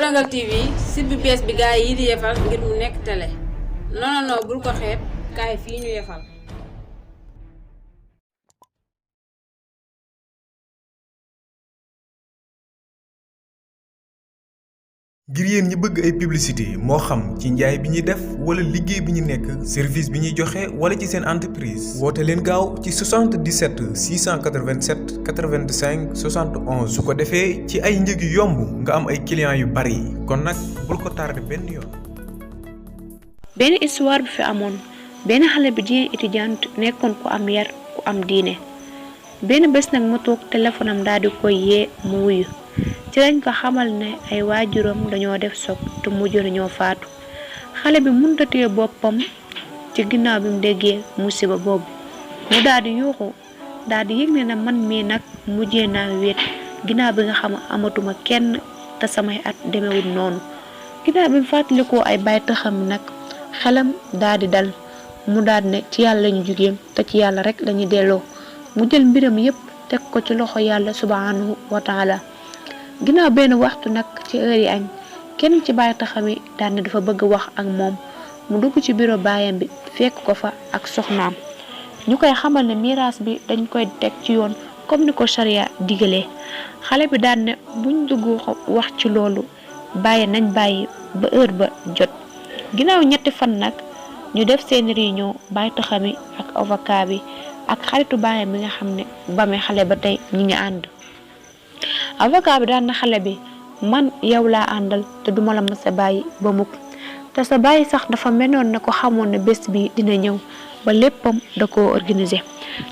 Sénégal TV site bu bees bi gaay yi di yefal ngir mu nekk télé non bul ko xeeb kaay fii ñu yefal. ngir yéen ñi bëgg ay publicité moo xam ci njaay bi ñuy def wala liggéey bi ñu nekk service bi ñuy joxe wala ci seen entreprise woote leen gaaw ci 77 687 85 71 su ko defee ci ay njëg yu yomb nga am ay clients yu bari kon nag bul ko tardé benn yoon. benn histoire bi fi amoon benn xale bi jigéen étudiante nekkoon ku am yar ku am diine benn bés nag mu toog téléphone am daal di koy yee mu wuyu ci lañ ko xamal ne ay waajuram dañoo def soog te mujj nañoo faatu xale bi mënta téye boppam ci ginnaaw bi mu déggee musiba boobu mu daal di yuuxu daal di yëg ne na man mii nag mujjee naa wéet ginnaaw bi nga xam amatuma kenn te samay at demewul noonu ginnaaw bi mu fàttalikoo ay bay taxam nag xelam daal di dal mu daal ne ci yàlla lañu jugee te ci yàlla rek lañu delloo mu jël mbiram yépp teg ko ci loxo yàlla subhanahu wa taala ginnaaw benn waxtu nag ci heure yi añ kenn ci baay taxami daan ne dafa bëgg wax ak moom mu dugg ci bureau baayam bi fekk ko fa ak soxnaam ñu koy xamal ne miraas bi dañ koy teg ci yoon comme ni ko charia digalee xale bi daan ne buñ dugg wax ci loolu nañ bàyyi ba heure ba jot ginnaaw ñetti fan nag ñu def seen réunion baay taxami ak avocat bi ak xaritu baayam bi nga xam ne bame xale ba tey ñi ngi ànd avocat bi daan na xale bi man yow laa àndal te duma la mës a bàyyi ba mukk te sa bàyyi sax dafa menoon ne ko xamoon ne bés bi dina ñëw ba léppam da ko organiser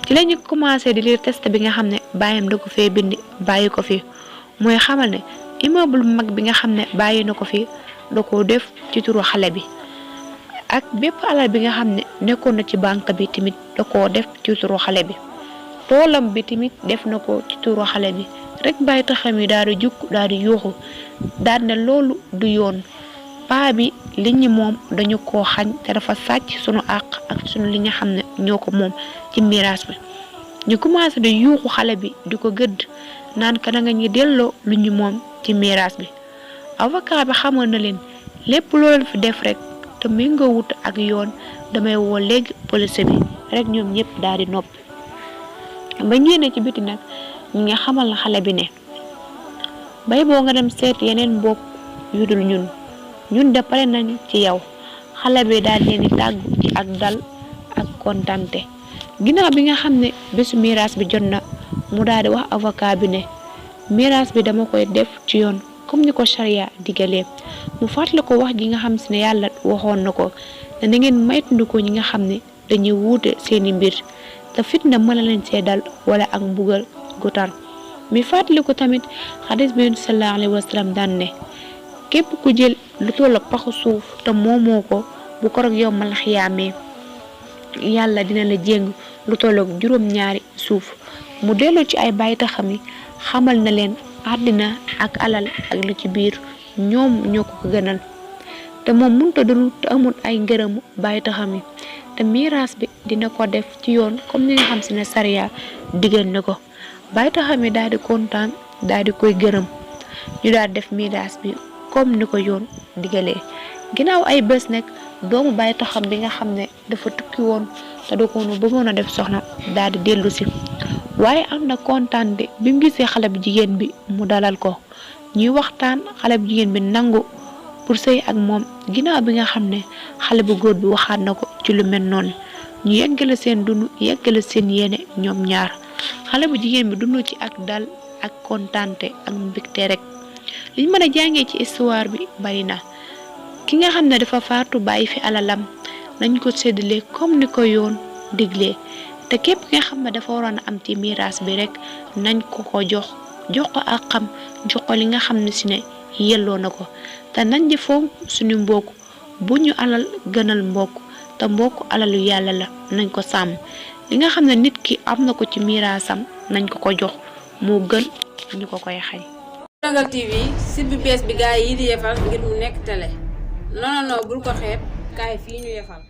ci lañu commencé di lire test bi nga xam ne bàyyam da ko fee bindi bàyyi ko fi mooy xamal ne immeuble mag bi nga xam ne bàyyi na ko fi da ko def ci turu xale bi ak bépp alal bi nga xam ne nekkoon na ci banque bi tamit da koo def ci turu xale bi toolam bi tamit def na ko ci turu xale bi rek bàyyi taxam yi daal di jukk daal di yuuxu daal ne loolu du yoon paa bi li ñi moom dañu koo xañ te dafa sàcc sunu àq ak sunu li nga xam ne ñoo ko moom ci miraas bi ñu commencé di yuuxu xale bi di ko gëdd naan ka na nga ñi delloo lu ñu moom ci miraas bi avocat bi xamoon na leen lépp loolu fi def rek te méngoo wut ak yoon damay woo léegi police bi rek ñoom ñëpp daal di noppi ba ñëwee ci biti nag ñi nga xamal na xale bi ne bay boo nga dem seet yeneen mbokk yu dul ñun de pare nañ ci yow xale bi daal leen di tàggu ci ak dal ak kontante ginnaaw bi nga xam ne bésu miraas bi jot na mu daal di wax avocat bi ne miraas bi dama koy def ci yoon comme ni ko charia digalee mu fàttali ko wax ji nga xam si ne yàlla waxoon na ko ne na ngeen maytandiku ñi nga xam ne dañuy wuute seeni mbir te fitna mën na leen see dal wala ak mbugal gu tar mi fàttali ko tamit xadis bi sallallahu alayhi wa sallam daan ne képp ku jël lu toll ak paxu suuf te moomoo ko bu ko rek yow mal xiyaamee yàlla dina la jéng lu toll ak juróom-ñaari suuf mu delloo ci ay bàyyi taxam yi xamal na leen àddina ak alal ak lu ci biir ñoom ñoo ko gënal te moom mënta dund te amul ay ngërëmu bàyyi taxam yi te miraas bi dina ko def ci yoon comme ni nga xam si ne sariya digal na ko bàyyi taxam yi daal di kontaan daal di koy gërëm ñu daal def miraas bi comme ni ko yoon digalee ginnaaw ay bés nag doomu bàyyi taxam bi nga xam ne dafa tukki woon te da ko bëggoon a def soxna daal di dellu si waaye am na kontaan de bi mu gisee xale bu jigéen bi mu dalal ko ñuy waxtaan xale bu jigéen bi nangu pour sëy ak moom ginnaaw bi nga xam ne xale bu góor bi waxaat na ko ci lu mel noonu ñu yeggale seen dund yeggale seen yéene ñoom ñaar xale bu jigéen bi dund ci ak dal ak kontaante ak mbégte rek liñ mën a jàngee ci histoire bi bari na ki nga xam ne dafa faatu bàyyi fi alalam nañ ko séddale comme ni ko yoon diglee te képp ki nga xam ne dafa waroon a am ci miraas bi rek nañ ko ko jox ko ak xam jox ko li nga xam ne si ne yelloo na ko te nañ di fonk suñu mbokk bu ñu alal gënal mbokk te mbokk alalu yàlla la nañ ko sàmm li nga xam ne nit ki am na ko ci miraasam nañ ko ko jox moo gën ñu ko koy xañ. Sénégal TV site bu bees bi gaay yi di yefal ngir mu nekk télé non bul ko xeeb kaay fii ñu yefal.